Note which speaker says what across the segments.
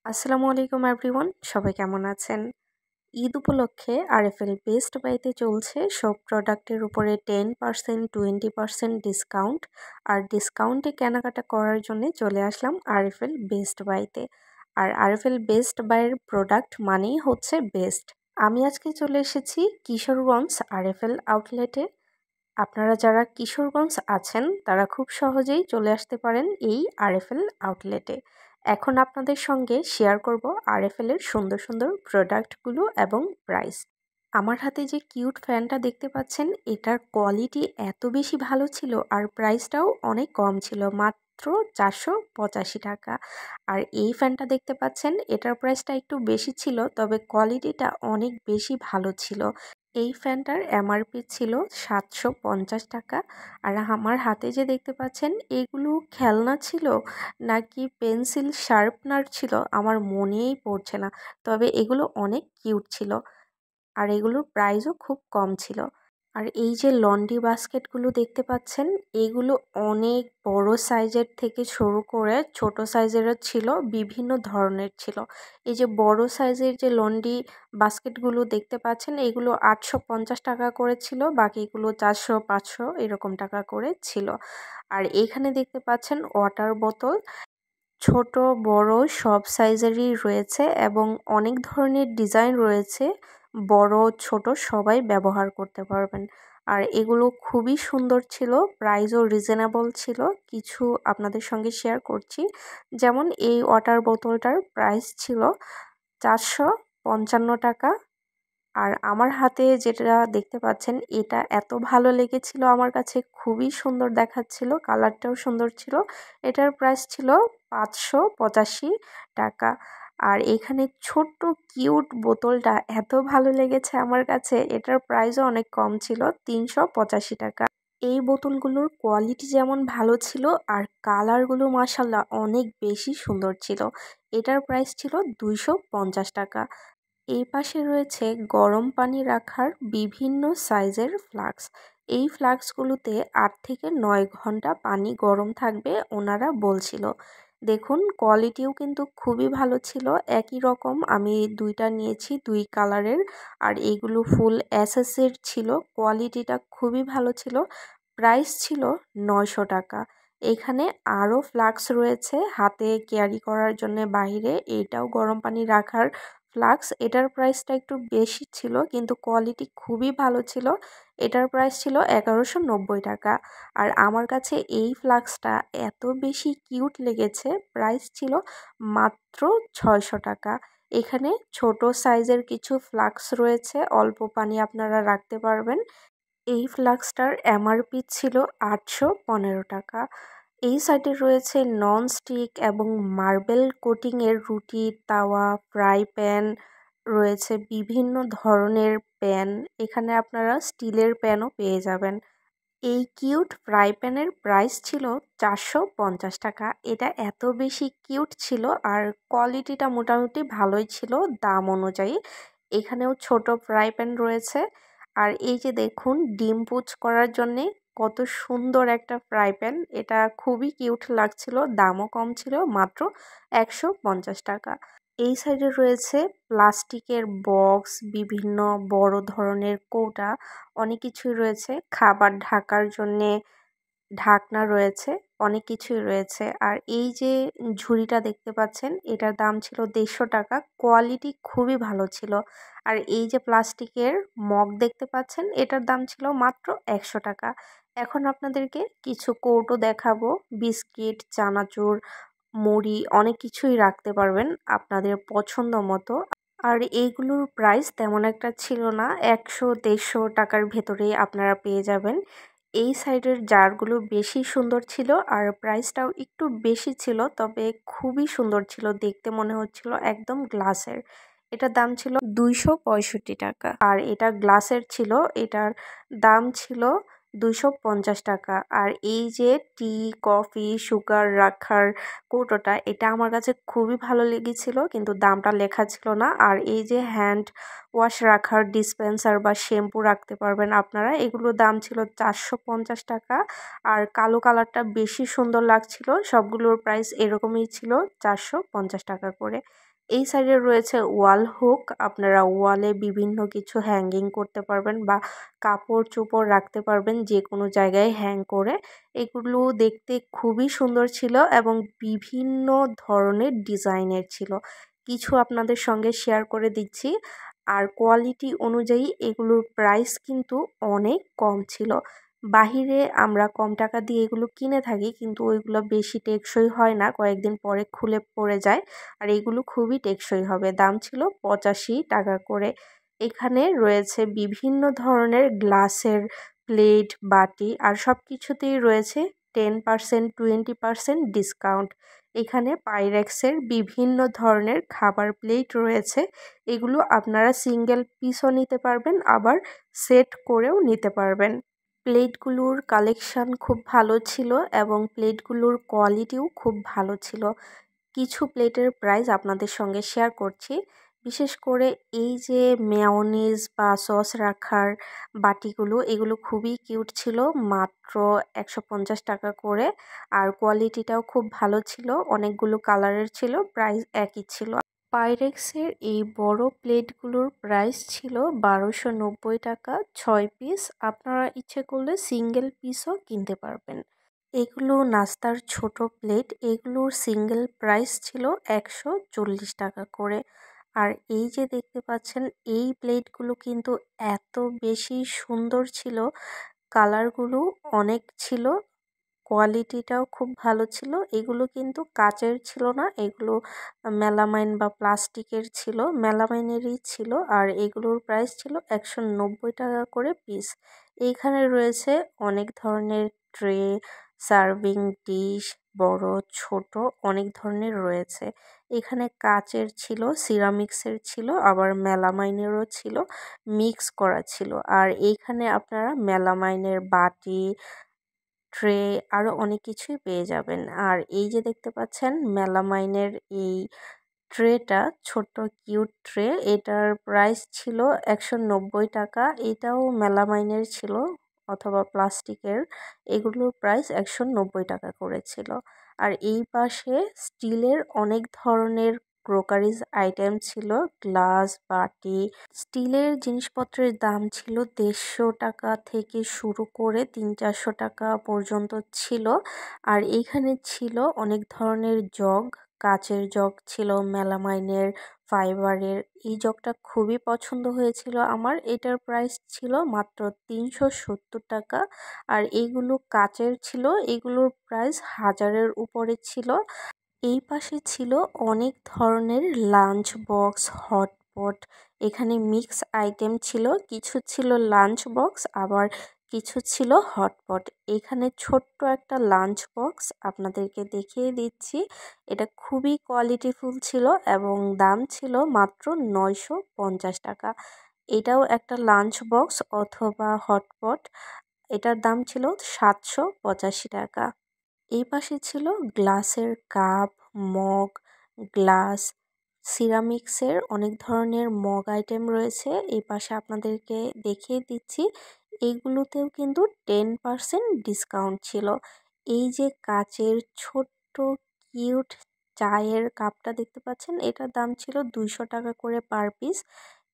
Speaker 1: আসসালামু আলাইকুম এভরিওয়ান, সবাই কেমন আছেন? ঈদ উপলক্ষে আরএফএল বেস্ট বাইতে চলছে সব প্রোডাক্টের উপরে 10% 20% ডিসকাউন্ট। আর ডিসকাউন্টে কেনাকাটা করার জন্য চলে আসলাম আরএফএল বেস্ট বাইতে। আর আরএফএল বেস্ট বাইয়ের প্রোডাক্ট মানেই হচ্ছে বেস্ট। আমি আজকে চলে এসেছি কিশোরগঞ্জ আরএফএল আউটলেটে। আপনারা যারা কিশোরগঞ্জ আছেন তারা খুব সহজেই চলে আসতে পারেন এই আরএফএল আউটলেটে। এখন আপনাদের সঙ্গে শেয়ার করব আরএফএল এর সুন্দর সুন্দর প্রোডাক্টগুলো এবং প্রাইস। আমার হাতে যে কিউট ফ্যানটা দেখতে পাচ্ছেন, এটার কোয়ালিটি এত বেশি ভালো ছিল আর প্রাইসটাও অনেক কম ছিল, মাত্র 485 টাকা। আর এই ফ্যানটা দেখতে পাচ্ছেন, এটার প্রাইসটা একটু বেশি ছিল, তবে কোয়ালিটিটা অনেক বেশি ভালো ছিল। এই ফ্যানটার এমআরপি ছিল 750 টাকা। আর আমার হাতে যে দেখতে পাচ্ছেন, এগুলো খেলনা ছিল নাকি পেন্সিল শার্পনার ছিল আমার মনেই পড়ছে না, তবে এগুলো অনেক কিউট ছিল আর এগুলোর প্রাইসও খুব কম ছিল। আর এই যে লন্ড্রি বাস্কেটগুলো দেখতে পাচ্ছেন, এগুলো অনেক বড় সাইজের থেকে শুরু করে ছোট সাইজেরও ছিল, বিভিন্ন ধরনের ছিল। এই যে বড় সাইজের যে লন্ড্রি বাস্কেটগুলো দেখতে পাচ্ছেন, এগুলো 850 টাকা করে ছিল, বাকিগুলো 400 500 এরকম টাকা করে ছিল। আর এইখানে দেখতে পাচ্ছেন ওয়াটার বোতল, ছোট বড় সব সাইজেরই রয়েছে এবং অনেক ধরনের ডিজাইন রয়েছে। বড় ছোট সবাই ব্যবহার করতে পারবেন। আর এগুলো খুবই সুন্দর ছিল, প্রাইসও রিজনেবল ছিল। কিছু আপনাদের সঙ্গে শেয়ার করছি। যেমন এই ওয়াটার বোতলটার প্রাইস ছিল 455 টাকা। আর আমার হাতে যেটা দেখতে পাচ্ছেন, এটা এত ভালো লেগেছিল আমার কাছে, খুবই সুন্দর দেখাচ্ছিল, কালারটাও সুন্দর ছিল। এটার প্রাইস ছিল 585 টাকা। আর এখানে ছোট্ট কিউট বোতলটা এত ভালো লেগেছে আমার কাছে, এটার প্রাইসও অনেক কম ছিল, 385 টাকা। এই বোতলগুলোর কোয়ালিটি যেমন ভালো ছিল আর কালারগুলো মাশাআল্লাহ অনেক বেশি সুন্দর ছিল। এটার প্রাইস ছিল 250 টাকা। এই পাশে রয়েছে গরম পানি রাখার বিভিন্ন সাইজের ফ্লাক্স। এই ফ্লাক্সগুলোতে 8 থেকে 9 ঘন্টা পানি গরম থাকবে ওনারা বলছিল। দেখুন কোয়ালিটিও কিন্তু খুবই ভালো ছিল, একই রকম আমি দুইটা নিয়েছি, দুই কালারের। আর এগুলো ফুল এসএসের ছিল, কোয়ালিটিটা খুবই ভালো ছিল। প্রাইস ছিল 900 টাকা। এখানে আরও ফ্লাক্স রয়েছে হাতে ক্যারি করার জন্য বাইরে, এটাও গরম পানি রাখার ফ্লাক্স। এটার প্রাইসটা একটু বেশি ছিল কিন্তু কোয়ালিটি খুবই ভালো ছিল। এটার প্রাইস ছিল 1190 টাকা। আর আমার কাছে এই ফ্লাক্সটা এত বেশি কিউট লেগেছে, প্রাইস ছিল মাত্র 600 টাকা। এখানে ছোট সাইজের কিছু ফ্লাক্স রয়েছে, অল্প পানি আপনারা রাখতে পারবেন। এই ফ্লাক্সটার এমআরপি ছিল 815 টাকা। এই সাইডে রয়েছে ননস্টিক এবং মার্বেল কোটিংয়ের রুটি তাওয়া, ফ্রাই প্যান রয়েছে, বিভিন্ন ধরনের প্যান। এখানে আপনারা স্টিলের প্যানও পেয়ে যাবেন। এই কিউট ফ্রাই প্যানের প্রাইস ছিল 450 টাকা। এটা এত বেশি কিউট ছিল আর কোয়ালিটিটা মোটামুটি ভালোই ছিল দাম অনুযায়ী। এখানেও ছোট ফ্রাই প্যান রয়েছে। আর এই যে দেখুন ডিম পুচ করার জন্যে কত সুন্দর একটা ফ্রাই প্যান, এটা খুবই কিউট লাগছিল, দামও কম ছিল, মাত্র 150 টাকা। এই সাইডে রয়েছে প্লাস্টিকের বক্স, বিভিন্ন বড় ধরনের কৌটা, অনেক কিছুই রয়েছে, খাবার ঢাকার জন্যে ঢাকনা রয়েছে, অনেক কিছুই রয়েছে। আর এই যে ঝুড়িটা দেখতে পাচ্ছেন, এটার দাম ছিল 150 টাকা, কোয়ালিটি খুবই ভালো ছিল। আর এই যে প্লাস্টিকের মগ দেখতে পাচ্ছেন, এটার দাম ছিল মাত্র 100 টাকা। এখন আপনাদেরকে কিছু কৌটো দেখাবো, বিস্কিট, চানাচুর, মুড়ি অনেক কিছুই রাখতে পারবেন আপনাদের পছন্দ মতো। আর এইগুলোর প্রাইস তেমন একটা ছিল না, 100-150 টাকার ভেতরেই আপনারা পেয়ে যাবেন। এই সাইডের জারগুলো বেশি সুন্দর ছিল আর প্রাইসটাও একটু বেশি ছিল, তবে খুবই সুন্দর ছিল, দেখতে মনে হচ্ছিল একদম গ্লাসের। এটার দাম ছিল 265 টাকা। আর এটা গ্লাসের ছিল, এটার দাম ছিল 250 টাকা। আর এই যে টি, কফি, সুগার রাখার কৌটোটা, এটা আমার কাছে খুবই ভালো লেগেছিল কিন্তু দামটা লেখা ছিল না। আর এই যে হ্যান্ড ওয়াশ রাখার ডিসপেন্সার বা শ্যাম্পু রাখতে পারবেন আপনারা, এগুলোর দাম ছিল 450 টাকা। আর কালো কালারটা বেশি সুন্দর লাগছিল, সবগুলোর প্রাইস এরকমই ছিল, 450 টাকা করে। এই সাইডে রয়েছে ওয়াল হুক, আপনারা ওয়ালে বিভিন্ন কিছু হ্যাঙ্গিং করতে পারবেন বা কাপড় চোপড় রাখতে পারবেন যে কোনো জায়গায় হ্যাং করে। এগুলো দেখতে খুবই সুন্দর ছিল এবং বিভিন্ন ধরনের ডিজাইনের ছিল। কিছু আপনাদের সঙ্গে শেয়ার করে দিচ্ছি। আর কোয়ালিটি অনুযায়ী এগুলোর প্রাইস কিন্তু অনেক কম ছিল। বাহিরে আমরা কম টাকা দিয়ে এগুলো কিনে থাকি, কিন্তু ওইগুলো বেশি টেকসই হয় না, কয়েকদিন পরে খুলে পড়ে যায়। আর এইগুলো খুবই টেকসই হবে। দাম ছিল 85 টাকা করে। এখানে রয়েছে বিভিন্ন ধরনের গ্লাসের প্লেট, বাটি আর সব কিছুতেই রয়েছে 10% 20% ডিসকাউন্ট। এখানে পাইরেক্সের বিভিন্ন ধরনের খাবার প্লেট রয়েছে। এগুলো আপনারা সিঙ্গেল পিসও নিতে পারবেন, আবার সেট করেও নিতে পারবেন। প্লেটগুলোর কালেকশন খুব ভালো ছিল এবং প্লেটগুলোর কোয়ালিটিও খুব ভালো ছিল। কিছু প্লেটের প্রাইস আপনাদের সঙ্গে শেয়ার করছি। বিশেষ করে এই যে মেয়োনিজ বা সস রাখার বাটিগুলো, এগুলো খুবই কিউট ছিল, মাত্র 150 টাকা করে। আর কোয়ালিটিটাও খুব ভালো ছিল, অনেকগুলো কালারের ছিল, প্রাইস একই ছিল। পাইরেক্সের এই বড় প্লেটগুলোর প্রাইস ছিল 1290 টাকা 6 পিস। আপনারা ইচ্ছে করলে সিঙ্গেল পিসও কিনতে পারবেন। এগুলো নাস্তার ছোট প্লেট, এগুলোর সিঙ্গেল প্রাইস ছিল 140 টাকা করে। আর এই যে দেখতে পাচ্ছেন এই প্লেটগুলো কিন্তু এত বেশি সুন্দর ছিল, কালারগুলো অনেক ছিল, কোয়ালিটিটাও খুব ভালো ছিল। এগুলো কিন্তু কাচের ছিল না, এগুলো মেলামাইন বা প্লাস্টিকের ছিল, মেলামাইনেরই ছিল। আর এগুলোর প্রাইস ছিল 190 টাকা করে পিস। এইখানে রয়েছে অনেক ধরনের ট্রে, সার্ভিং ডিশ, বড় ছোট অনেক ধরনের রয়েছে। এখানে কাচের ছিল, সিরামিক্সের ছিল, আবার মেলামাইনেরও ছিল, মিক্স করা ছিল। আর এইখানে আপনারা মেলামাইনের বাটি, ট্রে আরও অনেক কিছুই পেয়ে যাবেন। আর এই যে দেখতে পাচ্ছেন মেলামাইনের এই ট্রেটা, ছোট্ট কিউট ট্রে, এটার প্রাইস ছিল 190 টাকা। এটাও মেলামাইনের ছিল অথবা প্লাস্টিকের, এগুলোর প্রাইস 190 টাকা করেছিল। আর এই পাশে স্টিলের অনেক ধরনের ক্রোকারিজ আইটেম ছিল, গ্লাস, বাটি। স্টিলের জিনিসপত্রের দাম ছিল 150 টাকা থেকে শুরু করে 300-400 টাকা পর্যন্ত ছিল। আর এইখানে ছিল অনেক ধরনের জগ, কাচের জগ ছিল, মেলামাইনের, ফাইবারের। এই জগটা খুবই পছন্দ হয়েছিল আমার, এটার প্রাইস ছিল মাত্র 370 টাকা। আর এইগুলো কাচের ছিল, এগুলোর প্রাইস 1000-এর উপরে ছিল। এই পাশে ছিল অনেক ধরনের লাঞ্চ বক্স, হটপট। এখানে মিক্স আইটেম ছিল, কিছু ছিল লাঞ্চ বক্স, আবার কিছু ছিল হটপট। এখানে ছোট্ট একটা লাঞ্চ বক্স আপনাদেরকে দেখিয়ে দিচ্ছি। এটা খুবই কোয়ালিটিফুল ছিল এবং দাম ছিল মাত্র 950 টাকা। এটাও একটা লাঞ্চ বক্স অথবা হটপট, এটার দাম ছিল 785 টাকা। এই পাশে ছিল গ্লাসের কাপ, মগ, গ্লাস, সিরামিক্সের অনেক ধরনের মগ আইটেম রয়েছে। এই পাশে আপনাদেরকে দেখিয়ে দিচ্ছি, এইগুলোতেও কিন্তু 10% ডিসকাউন্ট ছিল। এই যে কাচের ছোট্ট কিউট চায়ের কাপটা দেখতে পাচ্ছেন, এটার দাম ছিল 200 টাকা করে পার পিস।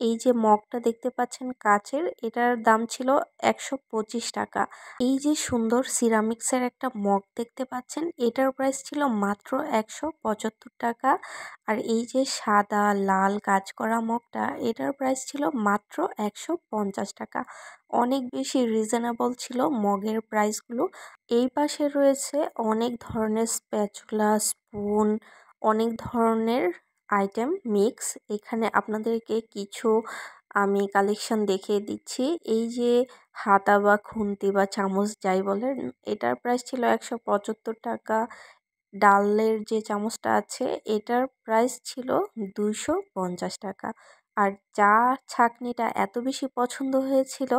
Speaker 1: এই যে মগটা দেখতে পাচ্ছেন কাচের, এটার দাম ছিল 125 টাকা। এই যে সুন্দর সিরামিক্সের একটা মগ দেখতে পাচ্ছেন, এটার প্রাইস ছিল মাত্র 175 টাকা। আর এই যে সাদা লাল কাজ করা মগটা, এটার প্রাইস ছিল মাত্র 150 টাকা। অনেক বেশি রিজনেবল ছিল মগের প্রাইসগুলো। এই পাশে রয়েছে অনেক ধরনের স্প্যাচুলা, স্পুন, অনেক ধরনের আইটেম মিক্স। এখানে আপনাদেরকে কিছু আমি কালেকশন দেখিয়ে দিচ্ছি। এই যে হাতা বা খুন্তি বা চামচ যাই বলেন, এটার প্রাইস ছিল 175 টাকা। ডালের যে চামচটা আছে, এটার প্রাইস ছিল 250 টাকা। আর চা ছাঁকনিটা এত বেশি পছন্দ হয়েছিল,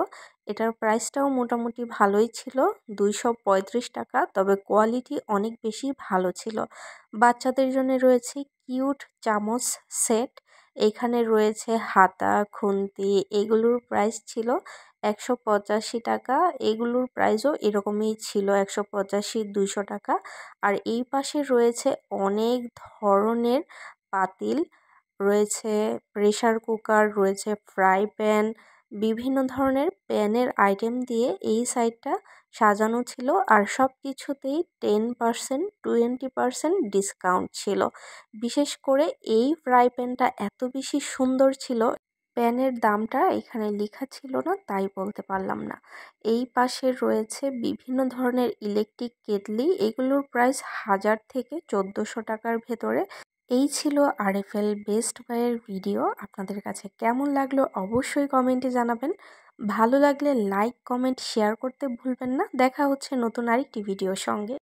Speaker 1: এটার প্রাইসটাও মোটামুটি ভালোই ছিল, 235 টাকা। তবে কোয়ালিটি অনেক বেশি ভালো ছিল। বাচ্চাদের জন্য রয়েছে কিউট চামচ সেট। এখানে রয়েছে হাতা, খুন্তি, এগুলোর প্রাইস ছিল 185 টাকা। এগুলোর প্রাইসও এরকমই ছিল, 185-200 টাকা। আর এই পাশে রয়েছে অনেক ধরনের পাতিল, রয়েছে প্রেসার কুকার, রয়েছে ফ্রাই প্যান, বিভিন্ন ধরনের প্যানের আইটেম দিয়ে এই সাইডটা সাজানো ছিল। আর সব কিছুতেই 10% 20% ডিসকাউন্ট ছিল। বিশেষ করে এই ফ্রাই প্যানটা এত বেশি সুন্দর ছিল, প্যানের দামটা এখানে লেখা ছিল না তাই বলতে পারলাম না। এই পাশে রয়েছে বিভিন্ন ধরনের ইলেকট্রিক কেটলি, এগুলোর প্রাইস 1000 থেকে 1400 টাকার ভেতরে। এই ছিল আরএফএল বেস্ট বাইয়ের ভিডিও। আপনাদের কাছে কেমন লাগলো অবশ্যই কমেন্টে জানাবেন। ভালো লাগলে লাইক, কমেন্ট, শেয়ার করতে ভুলবেন না। দেখা হচ্ছে নতুন আরেকটি ভিডিওর সঙ্গে।